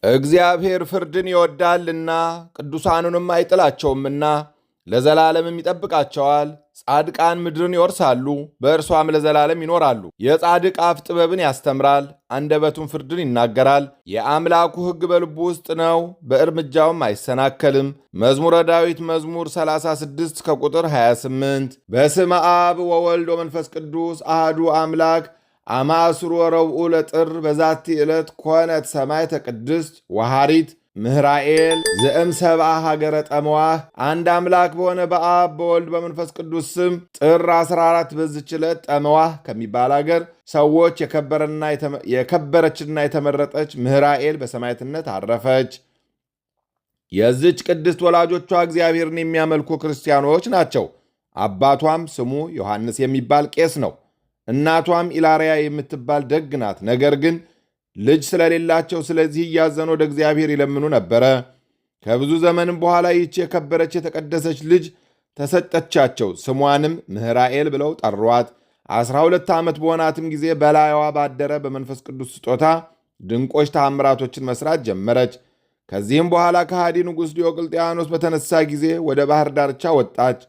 እግዚአብሔር ፍርድን ይወዳልና ቅዱሳኑንም አይጥላቸውምና ለዘላለምም ይጠብቃቸዋል። ጻድቃን ምድርን ይወርሳሉ፣ በእርሷም ለዘላለም ይኖራሉ። የጻድቅ አፍ ጥበብን ያስተምራል፣ አንደበቱን ፍርድን ይናገራል። የአምላኩ ሕግ በልቡ ውስጥ ነው፣ በእርምጃውም አይሰናከልም። መዝሙረ ዳዊት መዝሙር 36 ከቁጥር 28። በስመ አብ ወወልድ ወመንፈስ ቅዱስ አህዱ አምላክ አማስሩ ወረብኡ ለጥር በዛቲ ዕለት ኮነት ሰማዕተ ቅድስት ወሐሪት ምህራኤል ዘእም ሰብአ ሀገረ ጠመዋህ። አንድ አምላክ በሆነ በአብ በወልድ በመንፈስ ቅዱስ ስም ጥር 14 በዚች ዕለት ጠመዋህ ከሚባል አገር ሰዎች የከበረችና የተመረጠች ምህራኤል በሰማዕትነት አረፈች። የዚች ቅድስት ወላጆቿ እግዚአብሔርን የሚያመልኩ ክርስቲያኖች ናቸው። አባቷም ስሙ ዮሐንስ የሚባል ቄስ ነው። እናቷም ኢላርያ የምትባል ደግ ናት። ነገር ግን ልጅ ስለሌላቸው ስለዚህ እያዘኑ ወደ እግዚአብሔር ይለምኑ ነበረ። ከብዙ ዘመንም በኋላ ይህች የከበረች የተቀደሰች ልጅ ተሰጠቻቸው። ስሟንም ምህራኤል ብለው ጠሯት። 12 ዓመት በሆናትም ጊዜ በላይዋ ባደረ በመንፈስ ቅዱስ ስጦታ ድንቆች ተአምራቶችን መስራት ጀመረች። ከዚህም በኋላ ከሃዲ ንጉሥ ዲዮቅልጥያኖስ በተነሳ ጊዜ ወደ ባህር ዳርቻ ወጣች።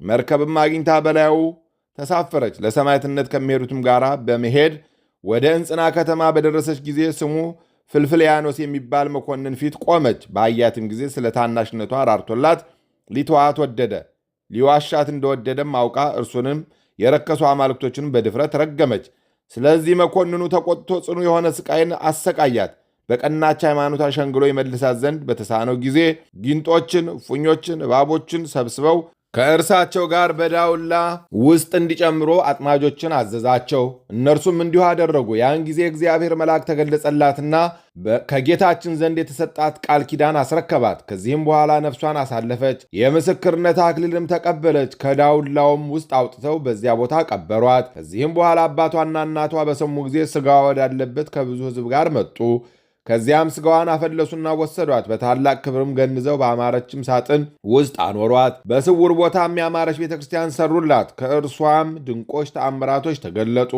መርከብም አግኝታ በላዩ ተሳፈረች። ለሰማዕትነት ከሚሄዱትም ጋር በመሄድ ወደ እንጽና ከተማ በደረሰች ጊዜ ስሙ ፍልፍልያኖስ የሚባል መኮንን ፊት ቆመች። ባያትም ጊዜ ስለ ታናሽነቷ ራርቶላት ሊተዋት ወደደ። ሊዋሻት እንደወደደም አውቃ እርሱንም የረከሱ አማልክቶችንም በድፍረት ረገመች። ስለዚህ መኮንኑ ተቆጥቶ ጽኑ የሆነ ስቃይን አሰቃያት። በቀናች ሃይማኖት አሸንግሎ ይመልሳት ዘንድ በተሳነው ጊዜ ጊንጦችን፣ እፉኞችን፣ እባቦችን ሰብስበው ከእርሳቸው ጋር በዳውላ ውስጥ እንዲጨምሮ አጥማጆችን አዘዛቸው። እነርሱም እንዲሁ አደረጉ። ያን ጊዜ እግዚአብሔር መልአክ ተገለጸላትና ከጌታችን ዘንድ የተሰጣት ቃል ኪዳን አስረከባት። ከዚህም በኋላ ነፍሷን አሳለፈች። የምስክርነት አክሊልም ተቀበለች። ከዳውላውም ውስጥ አውጥተው በዚያ ቦታ ቀበሯት። ከዚህም በኋላ አባቷና እናቷ በሰሙ ጊዜ ሥጋዋ ወዳለበት ከብዙ ሕዝብ ጋር መጡ። ከዚያም ሥጋዋን አፈለሱና ወሰዷት። በታላቅ ክብርም ገንዘው በአማረችም ሳጥን ውስጥ አኖሯት። በስውር ቦታም ያማረች ቤተ ክርስቲያን ሰሩላት። ከእርሷም ድንቆች ተአምራቶች ተገለጡ።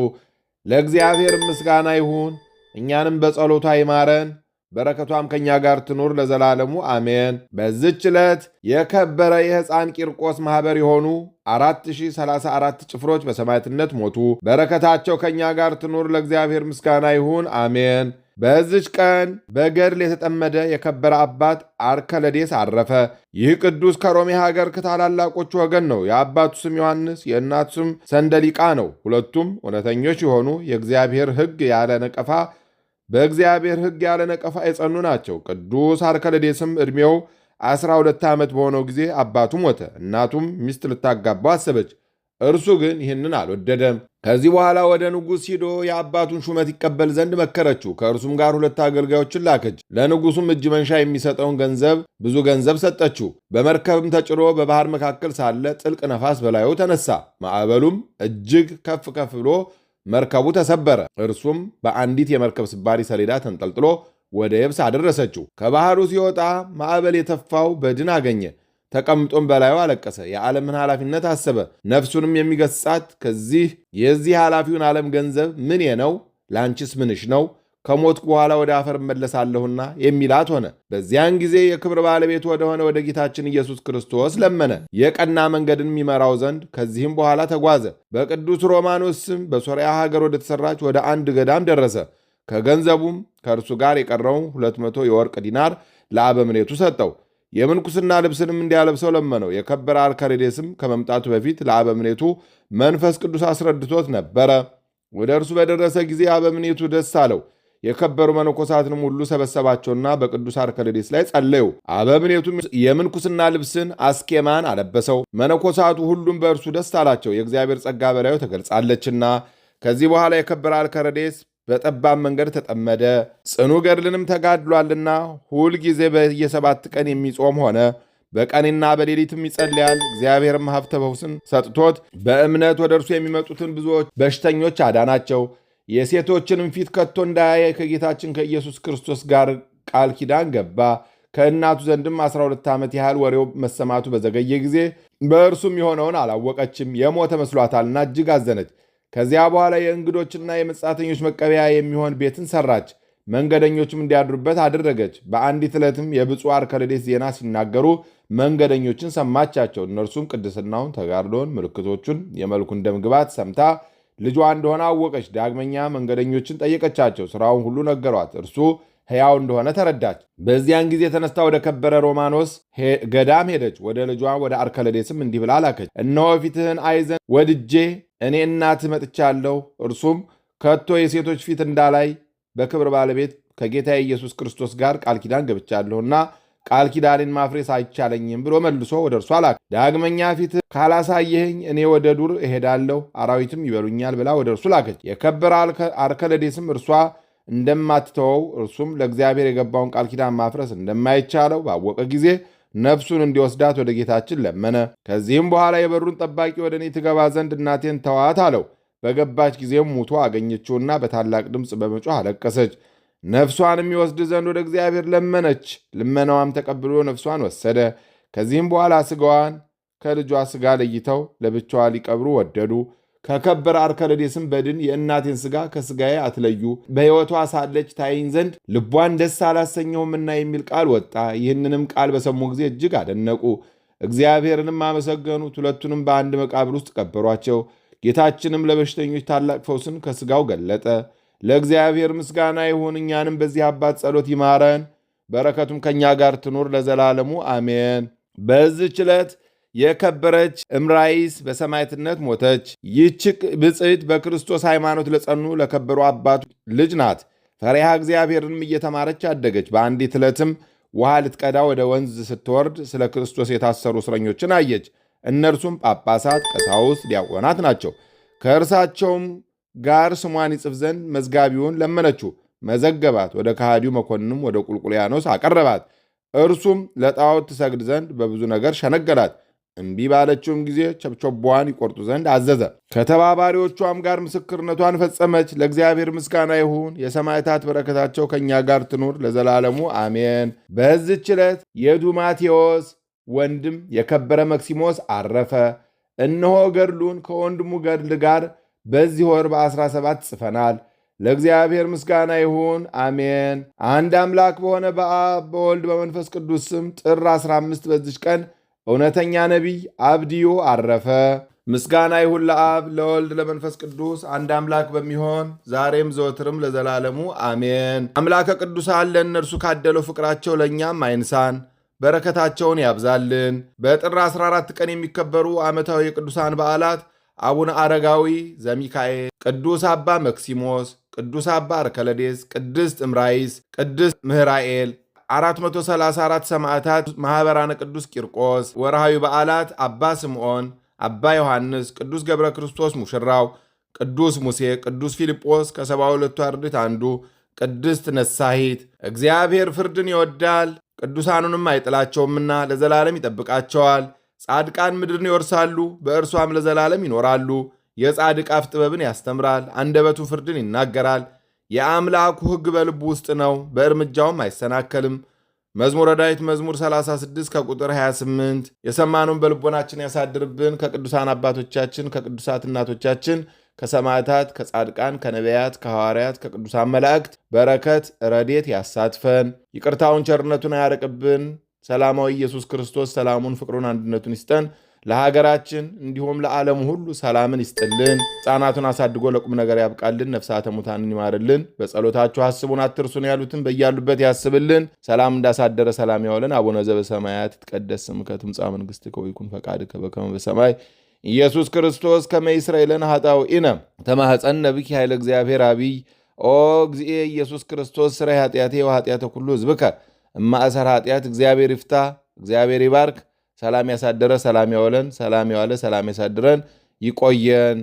ለእግዚአብሔር ምስጋና ይሁን፣ እኛንም በጸሎቷ ይማረን፣ በረከቷም ከእኛ ጋር ትኑር ለዘላለሙ አሜን። በዚች ዕለት የከበረ የሕፃን ቂርቆስ ማኅበር የሆኑ 4034 ጭፍሮች በሰማዕትነት ሞቱ። በረከታቸው ከእኛ ጋር ትኑር፣ ለእግዚአብሔር ምስጋና ይሁን አሜን። በዚች ቀን በገድል የተጠመደ የከበረ አባት አርከለዴስ አረፈ። ይህ ቅዱስ ከሮሜ ሀገር ከታላላቆቹ ወገን ነው። የአባቱ ስም ዮሐንስ የእናቱ ስም ሰንደሊቃ ነው። ሁለቱም እውነተኞች የሆኑ የእግዚአብሔር ሕግ ያለ ነቀፋ በእግዚአብሔር ሕግ ያለ ነቀፋ የጸኑ ናቸው። ቅዱስ አርከለዴስም ዕድሜው 12 ዓመት በሆነው ጊዜ አባቱ ሞተ። እናቱም ሚስት ልታጋባው አሰበች። እርሱ ግን ይህንን አልወደደም። ከዚህ በኋላ ወደ ንጉሥ ሂዶ የአባቱን ሹመት ይቀበል ዘንድ መከረችው። ከእርሱም ጋር 2 አገልጋዮችን ላከች። ለንጉሡም እጅ መንሻ የሚሰጠውን ብዙ ገንዘብ ሰጠችው። በመርከብም ተጭኖ በባህር መካከል ሳለ ጥልቅ ነፋስ በላዩ ተነሳ። ማዕበሉም እጅግ ከፍ ከፍ ብሎ መርከቡ ተሰበረ። እርሱም በአንዲት የመርከብ ስባሪ ሰሌዳ ተንጠልጥሎ ወደ የብስ አደረሰችው። ከባህሩ ሲወጣ ማዕበል የተፋው በድን አገኘ። ተቀምጦም በላዩ አለቀሰ። የዓለምን ኃላፊነት አሰበ። ነፍሱንም የሚገሥጻት የዚህ ኃላፊውን ዓለም ገንዘብ ምኔ ነው? ለአንቺስ ምንሽ ነው? ከሞትኩ በኋላ ወደ አፈር እመለሳለሁና የሚላት ሆነ። በዚያን ጊዜ የክብር ባለቤት ወደሆነ ወደ ጌታችን ኢየሱስ ክርስቶስ ለመነ፣ የቀና መንገድን የሚመራው ዘንድ። ከዚህም በኋላ ተጓዘ። በቅዱስ ሮማኖስ ስም በሶርያ ሀገር ወደ ተሠራች ወደ አንድ ገዳም ደረሰ። ከገንዘቡም ከእርሱ ጋር የቀረውን 200 የወርቅ ዲናር ለአበምኔቱ ሰጠው። የምንኩስና ልብስንም እንዲያለብሰው ለመነው። የከበረ አርከለዴስም ከመምጣቱ በፊት ለአበምኔቱ መንፈስ ቅዱስ አስረድቶት ነበረ። ወደ እርሱ በደረሰ ጊዜ አበምኔቱ ደስ አለው። የከበሩ መነኮሳትንም ሁሉ ሰበሰባቸውና በቅዱስ አርከለዴስ ላይ ጸለዩ። አበምኔቱም የምንኩስና ልብስን አስኬማን አለበሰው። መነኮሳቱ ሁሉም በእርሱ ደስ አላቸው፣ የእግዚአብሔር ጸጋ በላዩ ተገልጻለችና። ከዚህ በኋላ የከበረ አርከለዴስ በጠባብ መንገድ ተጠመደ። ጽኑ ገድልንም ተጋድሏልና ሁል ጊዜ በየ7 ቀን የሚጾም ሆነ። በቀንና በሌሊትም ይጸልያል። እግዚአብሔርም ሀብተ ፈውስን ሰጥቶት በእምነት ወደ እርሱ የሚመጡትን ብዙዎች በሽተኞች አዳናቸው። የሴቶችንም ፊት ከቶ እንዳያይ ከጌታችን ከኢየሱስ ክርስቶስ ጋር ቃል ኪዳን ገባ። ከእናቱ ዘንድም 12 ዓመት ያህል ወሬው መሰማቱ በዘገየ ጊዜ በእርሱም የሆነውን አላወቀችም፣ የሞተ መስሏታልና እጅግ አዘነች። ከዚያ በኋላ የእንግዶችና የመጻተኞች መቀበያ የሚሆን ቤትን ሰራች። መንገደኞችም እንዲያድሩበት አደረገች። በአንዲት ዕለትም የብፁዕ አርከለዴስ ዜና ሲናገሩ መንገደኞችን ሰማቻቸው። እነርሱም ቅድስናውን፣ ተጋድሎን፣ ምልክቶቹን፣ የመልኩን ደምግባት ሰምታ ልጇ እንደሆነ አወቀች። ዳግመኛ መንገደኞችን ጠየቀቻቸው፣ ሥራውን ሁሉ ነገሯት። እርሱ ሕያው እንደሆነ ተረዳች። በዚያን ጊዜ ተነስታ ወደ ከበረ ሮማኖስ ገዳም ሄደች። ወደ ልጇ ወደ አርከለዴስም እንዲህ ብላ ላከች። እነሆ ፊትህን አይ ዘንድ ወድጄ እኔ እናትህ መጥቻለሁ። እርሱም ከቶ የሴቶች ፊት እንዳላይ በክብር ባለቤት ከጌታ ኢየሱስ ክርስቶስ ጋር ቃል ኪዳን ገብቻለሁና ቃል ኪዳኔን ማፍረስ አይቻለኝም ብሎ መልሶ ወደ እርሷ ላከ። ዳግመኛ ፊት ካላሳየኸኝ እኔ ወደ ዱር እሄዳለሁ፣ አራዊትም ይበሉኛል ብላ ወደ እርሱ ላከች። የከበረ አርከለዴስም እርሷ እንደማትተወው እርሱም ለእግዚአብሔር የገባውን ቃል ኪዳን ማፍረስ እንደማይቻለው ባወቀ ጊዜ ነፍሱን እንዲወስዳት ወደ ጌታችን ለመነ። ከዚህም በኋላ የበሩን ጠባቂ ወደ እኔ ትገባ ዘንድ እናቴን ተዋት አለው። በገባች ጊዜም ሙቶ አገኘችውና በታላቅ ድምፅ በመጮህ አለቀሰች። ነፍሷንም ይወስድ ዘንድ ወደ እግዚአብሔር ለመነች። ልመናዋም ተቀብሎ ነፍሷን ወሰደ። ከዚህም በኋላ ሥጋዋን ከልጇ ሥጋ ለይተው ለብቻዋ ሊቀብሩ ወደዱ። ከከበረ አርከለዴስም በድን የእናቴን ሥጋ ከሥጋዬ አትለዩ፣ በሕይወቷ ሳለች ታይኝ ዘንድ ልቧን ደስ አላሰኘሁምና የሚል ቃል ወጣ። ይህንንም ቃል በሰሙ ጊዜ እጅግ አደነቁ፣ እግዚአብሔርንም አመሰገኑት። ሁለቱንም በአንድ መቃብር ውስጥ ቀበሯቸው። ጌታችንም ለበሽተኞች ታላቅ ፈውስን ከሥጋው ገለጠ። ለእግዚአብሔር ምስጋና ይሁን፣ እኛንም በዚህ አባት ጸሎት ይማረን፣ በረከቱም ከእኛ ጋር ትኑር ለዘላለሙ አሜን። በዚህች ዕለት የከበረች እምራይስ በሰማዕትነት ሞተች። ይህች ብፅዕት በክርስቶስ ሃይማኖት ለጸኑ ለከበሩ አባቱ ልጅ ናት። ፈሪሃ እግዚአብሔርንም እየተማረች አደገች። በአንዲት ዕለትም ውሃ ልትቀዳ ወደ ወንዝ ስትወርድ ስለ ክርስቶስ የታሰሩ እስረኞችን አየች። እነርሱም ጳጳሳት፣ ቀሳውስት፣ ዲያቆናት ናቸው። ከእርሳቸውም ጋር ስሟን ይጽፍ ዘንድ መዝጋቢውን ለመነችው። መዘገባት። ወደ ከሃዲው መኮንንም ወደ ቁልቁልያኖስ አቀረባት። እርሱም ለጣዖት ትሰግድ ዘንድ በብዙ ነገር ሸነገላት። እምቢ ባለችውም ጊዜ ቸብቸቧን ይቆርጡ ዘንድ አዘዘ። ከተባባሪዎቿም ጋር ምስክርነቷን ፈጸመች። ለእግዚአብሔር ምስጋና ይሁን፣ የሰማዕታት በረከታቸው ከእኛ ጋር ትኑር ለዘላለሙ አሜን። በዚህች ዕለት የዱማቴዎስ ወንድም የከበረ መክሲሞስ አረፈ። እነሆ ገድሉን ከወንድሙ ገድል ጋር በዚህ ወር በ17 ጽፈናል። ለእግዚአብሔር ምስጋና ይሁን አሜን። አንድ አምላክ በሆነ በአብ በወልድ በመንፈስ ቅዱስ ስም ጥር 15 በዚች ቀን እውነተኛ ነቢይ አብድዩ አረፈ። ምስጋና ይሁን ለአብ ለወልድ ለመንፈስ ቅዱስ አንድ አምላክ በሚሆን ዛሬም ዘወትርም ለዘላለሙ አሜን። አምላከ ቅዱሳን ለእነርሱ ካደለው ፍቅራቸው ለእኛም አይንሳን፣ በረከታቸውን ያብዛልን። በጥር 14 ቀን የሚከበሩ ዓመታዊ የቅዱሳን በዓላት አቡነ አረጋዊ ዘሚካኤል፣ ቅዱስ አባ መክሲሞስ፣ ቅዱስ አባ አርከለዴስ፣ ቅድስት እምራይስ፣ ቅድስት ምህራኤል፣ 434 ሰማዕታት፣ ማኅበራነ ቅዱስ ቂርቆስ። ወርሃዊ በዓላት አባ ስምዖን፣ አባ ዮሐንስ፣ ቅዱስ ገብረ ክርስቶስ ሙሽራው፣ ቅዱስ ሙሴ፣ ቅዱስ ፊልጶስ ከ72ቱ አርድእት አንዱ፣ ቅድስት ነሳሂት። እግዚአብሔር ፍርድን ይወዳል ቅዱሳኑንም አይጥላቸውምና ለዘላለም ይጠብቃቸዋል። ጻድቃን ምድርን ይወርሳሉ፣ በእርሷም ለዘላለም ይኖራሉ። የጻድቅ አፍ ጥበብን ያስተምራል፣ አንደበቱ ፍርድን ይናገራል። የአምላኩ ሕግ በልቡ ውስጥ ነው፣ በእርምጃውም አይሰናከልም። መዝሙረ ዳዊት መዝሙር 36 ከቁጥር 28። የሰማነውን በልቦናችን ያሳድርብን። ከቅዱሳን አባቶቻችን ከቅዱሳት እናቶቻችን ከሰማዕታት ከጻድቃን ከነቢያት ከሐዋርያት ከቅዱሳን መላእክት በረከት ረድኤት ያሳትፈን። ይቅርታውን ቸርነቱን አያርቅብን። ሰላማዊ ኢየሱስ ክርስቶስ ሰላሙን ፍቅሩን አንድነቱን ይስጠን። ለሀገራችን እንዲሁም ለዓለሙ ሁሉ ሰላምን ይስጥልን። ሕፃናቱን አሳድጎ ለቁም ነገር ያብቃልን። ነፍሳተ ሙታንን ይማርልን። በጸሎታችሁ አስቡን አትርሱን ያሉትን በያሉበት ያስብልን። ሰላም እንዳሳደረ ሰላም ያውለን። አቡነ ዘበሰማያት ይትቀደስ ስምከ ትምጻእ መንግሥትከ ወይኩን ፈቃድከ በከመ በሰማይ ኢየሱስ ክርስቶስ ከመ ይስረይ ለነ ኃጣውኢነ ተማኅፀነ ብኪ ኃይለ እግዚአብሔር አብይ ኦ እግዚእ ኢየሱስ ክርስቶስ ስረይ ኃጢአቴ ወኃጢአተ ኩሉ ሕዝብከ እማእሰር ኃጢአት። እግዚአብሔር ይፍታ። እግዚአብሔር ይባርክ። ሰላም ያሳደረ ሰላም ያወለን። ሰላም ያዋለ ሰላም ያሳድረን። ይቆየን።